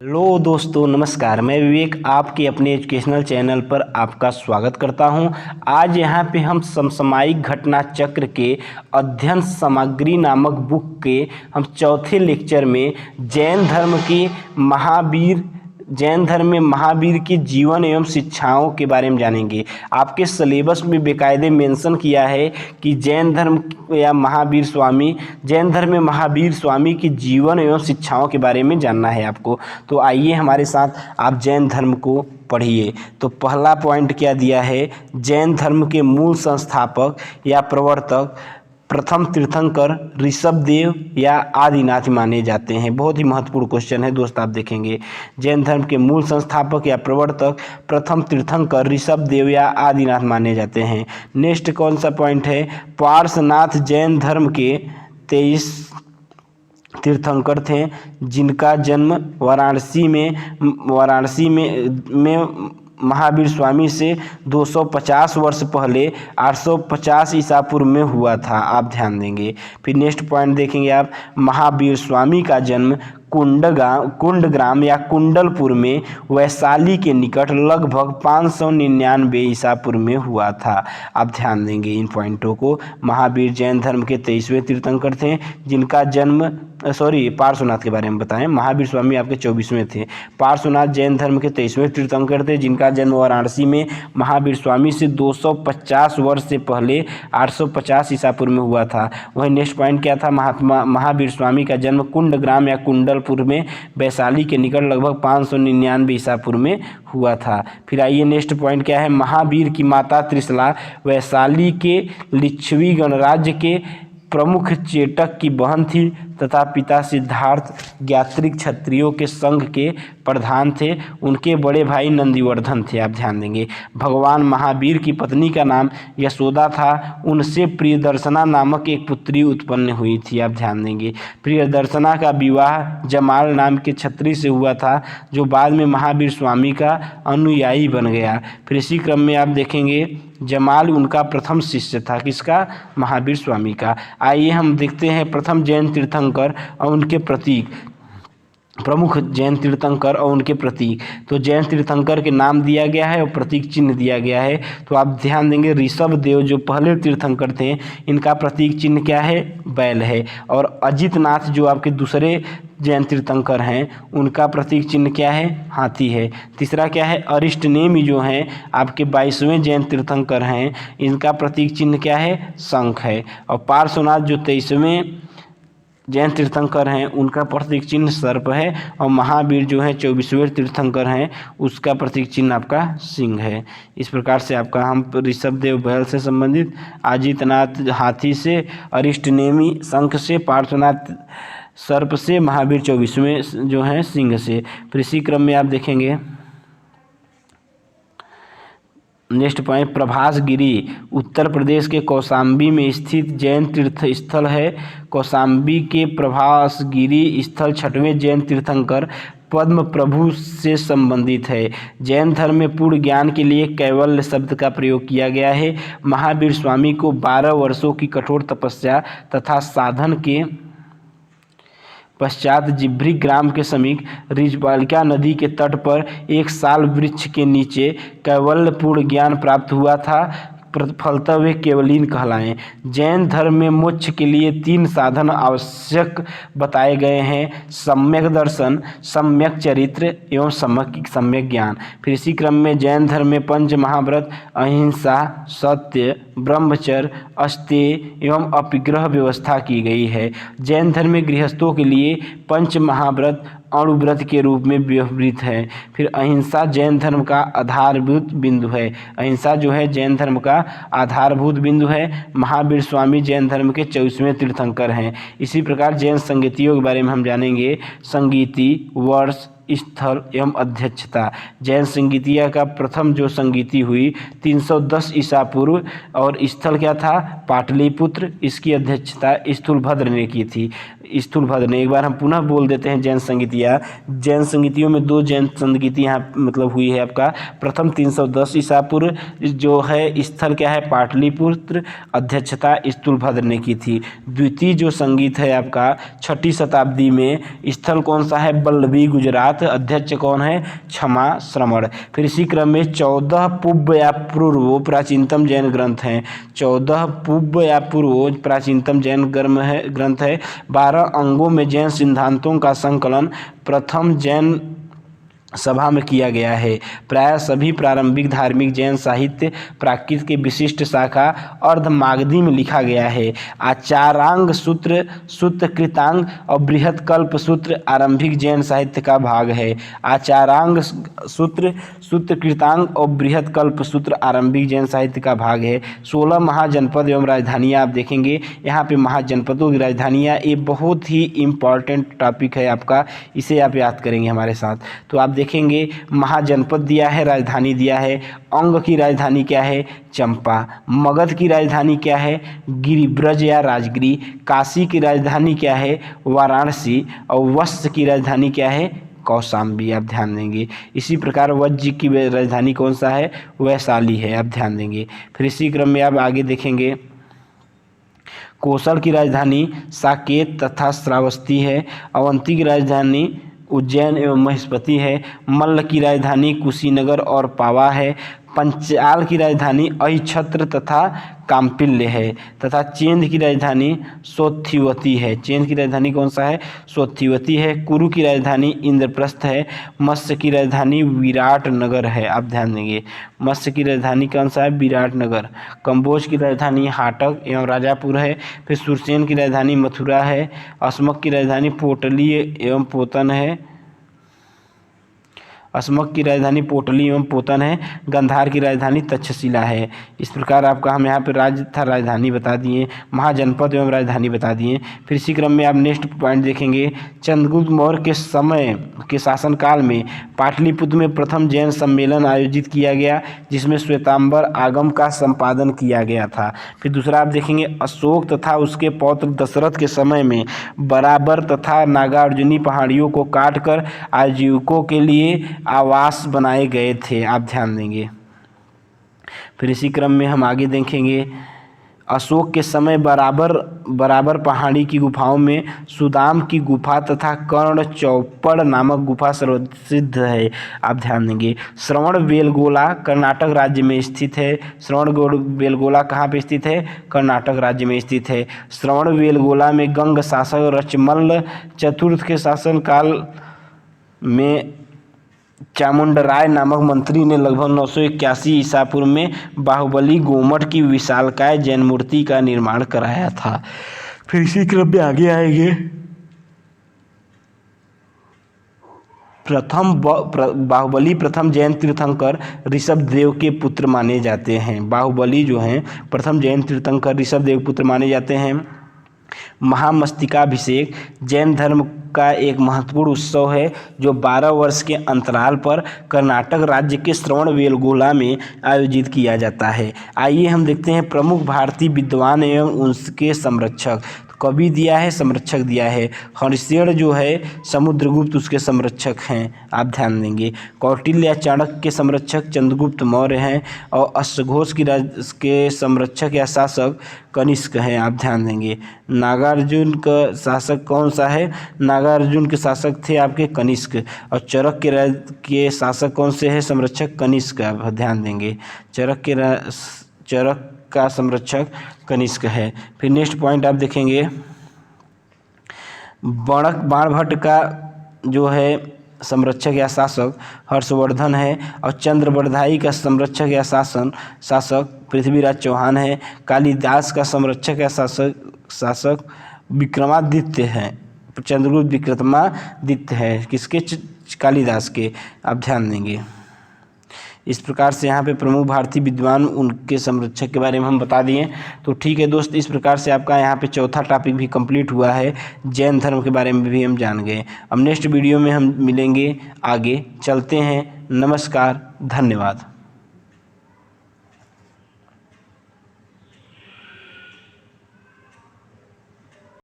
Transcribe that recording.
Hello दोस्तों, नमस्कार। मैं विवेक आपके अपने एजुकेशनल चैनल पर आपका स्वागत करता हूं। आज यहां पे हम समसामयिक घटना चक्र के अध्ययन सामग्री नामक बुक के हम चौथे लेक्चर में जैन धर्म में महावीर के जीवन एवं शिक्षाओं के बारे में जानेंगे। आपके सिलेबस में बेकायदे मेंशन किया है कि जैन धर्म में महावीर स्वामी के जीवन एवं शिक्षाओं के बारे में जानना है आपको। तो आइए हमारे साथ आप जैन धर्म को पढ़िए। तो पहला पॉइंट क्या दिया है, जैन धर्म के मूल संस्थापक या प्रवर्तक प्रथम तीर्थंकर ऋषभदेव या आदिनाथ माने जाते हैं। बहुत ही महत्वपूर्ण क्वेश्चन है दोस्त, आप देखेंगे। जैन धर्म के मूल संस्थापक या प्रवर्तक प्रथम तीर्थंकर ऋषभदेव या आदिनाथ माने जाते हैं। नेक्स्ट कौन सा पॉइंट है, पार्श्वनाथ जैन धर्म के 23 तीर्थंकर थे जिनका जन्म वाराणसी में महावीर स्वामी से 250 वर्ष पहले 850 ईसा पूर्व में हुआ था। आप ध्यान देंगे। फिर नेक्स्ट पॉइंट देखेंगे आप, महावीर स्वामी का जन्म कुंडग्राम या कुंडलपुर में वैशाली के निकट लगभग 599 ईसा पूर्व में हुआ था। आप ध्यान देंगे इन पॉइंटों को। महावीर जैन धर्म के 23वें तीर्थंकर थे जिनका जन्म पार्श्वनाथ के बारे में बताएं। महावीर स्वामी आपके 24वें थे। पार्श्वनाथ जैन धर्म के 23वें तीर्थंकर थे जिनका जन्म वाराणसी में महावीर स्वामी से 250 वर्ष से पहले 850 ईसा पूर्व में हुआ था। वही नेक्स्ट पॉइंट क्या था, महावीर स्वामी का जन्म कुंडग्राम या कुंडलपुर में वैशाली के निकट लगभग 599 ईसा पूर्व में हुआ था। फिर आइए नेक्स्ट पॉइंट क्या है, महावीर की माता त्रिशला वैशाली के लिच्छवी गणराज्य के प्रमुख चेटक की बहन थी तथा पिता सिद्धार्थ ज्ञात्रिक क्षत्रियों के संघ के प्रधान थे। उनके बड़े भाई नंदिवर्धन थे। आप ध्यान देंगे। भगवान महावीर की पत्नी का नाम यशोदा था। उनसे प्रियदर्शना नामक एक पुत्री उत्पन्न हुई थी। आप ध्यान देंगे। प्रियदर्शना का विवाह जमाल नाम के क्षत्रिय से हुआ था जो बाद में महावीर स्वामी का अनुयायी बन गया। फिर इसी क्रम में आप देखेंगे जमाल उनका प्रथम शिष्य था। किसका? महावीर स्वामी का। आइए हम देखते हैं प्रथम जैन तीर्थंकर और उनके प्रतीक, प्रमुख जैन तीर्थंकर और उनके प्रतीक। तो जैन तीर्थंकर के नाम दिया गया है और प्रतीक चिन्ह दिया गया है। तो आप ध्यान देंगे, ऋषभदेव जो पहले तीर्थंकर थे इनका प्रतीक चिन्ह क्या है? बैल है। और अजितनाथ जो आपके दूसरे जैन तीर्थंकर हैं उनका प्रतीक चिन्ह क्या है? हाथी है। तीसरा क्या है? अरिष्टनेमि जो हैं आपके 22वें जैन तीर्थंकर हैं इनका प्रतीक चिन्ह क्या है? शंख है। और पार्श्वनाथ जो 23वें जैन तीर्थंकर हैं उनका प्रतीक चिन्ह सर्प है। और महावीर जो है 24वें तीर्थंकर हैं उसका प्रतीक चिन्ह आपका सिंह है। इस प्रकार से आपका हम ऋषभदेव बैल से संबंधित, अजितनाथ हाथी से, अरिष्टनेमि शंख से, पार्श्वनाथ सर्प से, महावीर 24वें जो हैं सिंह से। फिर इसी क्रम में आप देखेंगे नेक्स्ट पॉइंट, प्रभास गिरी उत्तर प्रदेश के कौशाम्बी में स्थित जैन तीर्थ स्थल है। कौशाम्बी के प्रभास गिरी स्थल 6वें जैन तीर्थंकर पद्म प्रभु से संबंधित है। जैन धर्म में पूर्ण ज्ञान के लिए कैवल्य शब्द का प्रयोग किया गया है। महावीर स्वामी को 12 वर्षों की कठोर तपस्या तथा साधन के पश्चात जिब्री ग्राम के समीप रिजबालिका नदी के तट पर एक साल वृक्ष के नीचे कैवल्य पूर्ण ज्ञान प्राप्त हुआ था। फलतः वे केवलीन कहलाएं। जैन धर्म में मोक्ष के लिए 3 साधन आवश्यक बताए गए हैं, सम्यक दर्शन, सम्यक चरित्र एवं सम्यक ज्ञान। फिर इसी क्रम में जैन धर्म में पंच महाव्रत अहिंसा, सत्य, ब्रह्मचर्य, अस्तेय एवं अपिग्रह व्यवस्था की गई है। जैन धर्म में गृहस्थों के लिए पंच महाव्रत अणुव्रत के रूप में व्यवहृत है। फिर अहिंसा जैन धर्म का आधारभूत बिंदु है। अहिंसा जो है जैन धर्म का आधारभूत बिंदु है। महावीर स्वामी जैन धर्म के 24वें तीर्थंकर हैं। इसी प्रकार जैन संगीतियों के बारे में हम जानेंगे। संगीति, वर्ष, स्थल एवं अध्यक्षता। जैन संगीतिया का प्रथम जो संगीति हुई 310 ईसा पूर्व और स्थल क्या था? पाटलिपुत्र। इसकी अध्यक्षता स्थूलभद्र ने की थी। स्थूलभद्र ने। एक बार हम पुनः बोल देते हैं जैन संगीतियाँ। जैन संगीतियों में 2 जैन संगीति यहाँ मतलब हुई है आपका। प्रथम 310 ईसा पूर्व जो है स्थल क्या है, पाटलिपुत्र, अध्यक्षता स्थूलभद्र ने की थी। द्वितीय जो संगीत है आपका 6ठी शताब्दी में, स्थल कौन सा है, वल्लभी गुजरात, अध्यक्ष कौन है, क्षमा श्रमण। फिर इसी क्रम में 14 पूर्व या पूर्व प्राचीनतम जैन ग्रंथ हैं। 14 पूर्व या पूर्व प्राचीनतम जैन ग्रंथ है। 12 अंगों में जैन सिद्धांतों का संकलन प्रथम जैन सभा में किया गया है। प्राय सभी प्रारंभिक धार्मिक जैन साहित्य प्राकृत के विशिष्ट शाखा अर्धमागधी में लिखा गया है। आचारांग सूत्र, सूत्र कृतांग और बृहत कल्प सूत्र आरंभिक जैन साहित्य का भाग है। आचारांग सूत्र, सूत्र कृतांग और बृहत कल्प सूत्र आरंभिक जैन साहित्य का भाग है। 16 महाजनपद एवं राजधानियाँ आप देखेंगे यहाँ पे महाजनपदों की राजधानियाँ, ये बहुत ही इम्पॉर्टेंट टॉपिक है आपका, इसे आप याद करेंगे हमारे साथ। तो आप देखेंगे महाजनपद दिया है, राजधानी दिया है। अंग की राजधानी क्या है, चंपा। मगध की राजधानी क्या है, गिरिब्रज या राजगिरी। काशी की राजधानी क्या है, वाराणसी। और वत्स की राजधानी क्या है, कौशाम्बी। आप ध्यान देंगे। इसी प्रकार वज्र की राजधानी कौन सा है, वैशाली है। आप ध्यान देंगे। फिर इसी क्रम में आप आगे देखेंगे कौशल की राजधानी साकेत तथा श्रावस्ती है। अवंती की राजधानी उज्जैन एवं महेशपति है। मल्ल की राजधानी कुशीनगर और पावा है। पंचाल की राजधानी अहिछत्र तथा काम्पिल्य है। तथा चेंद की राजधानी सोत्थिवती है। चेंद की राजधानी कौन सा है, सोत्थिवती है। कुरु की राजधानी इंद्रप्रस्थ है। मत्स्य की राजधानी विराटनगर है। आप ध्यान देंगे, मत्स्य की राजधानी कौन सा है, विराटनगर। कंबोज की राजधानी हाटक एवं राजापुर है। फिर सुरसेन की राजधानी मथुरा है। अस्मक की राजधानी पोटली एवं पोतन है। अस्मक की राजधानी पोटली एवं पोतन है। गंधार की राजधानी तक्षशिला है। इस प्रकार आपका हम यहाँ पे राज्य तथा राजधानी बता दिए, महाजनपद एवं राजधानी बता दिए। फिर इसी क्रम में आप नेक्स्ट पॉइंट देखेंगे, चंद्रगुप्त मौर्य के समय के शासनकाल में पाटलिपुत्र में प्रथम जैन सम्मेलन आयोजित किया गया, जिसमें श्वेतांबर आगम का संपादन किया गया था। फिर दूसरा आप देखेंगे, अशोक तथा उसके पौत्र दशरथ के समय में बराबर तथा नागार्जुनी पहाड़ियों को काटकर आजीविकों के लिए आवास बनाए गए थे। आप ध्यान देंगे। फिर इसी क्रम में हम आगे देखेंगे, अशोक के समय बराबर पहाड़ी की गुफाओं में सुदाम की गुफा तथा कर्ण चौपड़ नामक गुफा सर्वप्रसिद्ध है। आप ध्यान देंगे। श्रवण बेलगोला कर्नाटक राज्य में स्थित है। श्रवण बेलगोला कहाँ पे स्थित है, कर्नाटक राज्य में स्थित है। श्रवण बेलगोला में गंग शासक रचमल्ल चतुर्थ के शासनकाल में चामुंडराय नामक मंत्री ने लगभग 981 ईसा पूर्व में बाहुबली गोमठ की विशालकाय जैन मूर्ति का निर्माण कराया था। फिर इसी क्रम में आगे आएंगे, बाहुबली प्रथम जैन तीर्थंकर ऋषभदेव के पुत्र माने जाते हैं। बाहुबली जो हैं प्रथम जैन तीर्थंकर ऋषभदेव पुत्र माने जाते हैं। महामस्तकाभिषेक जैन धर्म का एक महत्वपूर्ण उत्सव है, जो 12 वर्ष के अंतराल पर कर्नाटक राज्य के श्रवणबेलगोला में आयोजित किया जाता है। आइए हम देखते हैं प्रमुख भारतीय विद्वान एवं उनके संरक्षक। कवि दिया है, संरक्षक दिया है। हरिश्चंद्र जो है समुद्रगुप्त उसके संरक्षक हैं। आप ध्यान देंगे। कौटिल्य या चाणक्य के संरक्षक चंद्रगुप्त मौर्य हैं। और अश्वघोष के संरक्षक या शासक कनिष्क हैं। आप ध्यान देंगे। नागार्जुन का शासक कौन सा है, नागार्जुन के शासक थे आपके कनिष्क। और चरक के शासक कौन से है, संरक्षक कनिष्क। आप ध्यान देंगे। चरक का संरक्षक कनिष्क है। फिर नेक्स्ट पॉइंट आप देखेंगे, बाणभट्ट का जो है संरक्षक या शासक हर्षवर्धन है। और चंद्रबरदाई का संरक्षक या शासक पृथ्वीराज चौहान है। कालिदास का संरक्षक या शासक विक्रमादित्य है। चंद्रगुप्त विक्रमादित्य है किसके, कालिदास के। आप ध्यान देंगे। इस प्रकार से यहाँ पे प्रमुख भारतीय विद्वान उनके संरक्षक के बारे में हम बता दिए। तो ठीक है दोस्त, इस प्रकार से आपका यहाँ पे चौथा टॉपिक भी कंप्लीट हुआ है। जैन धर्म के बारे में भी हम जान गए। अब नेक्स्ट वीडियो में हम मिलेंगे, आगे चलते हैं। नमस्कार, धन्यवाद।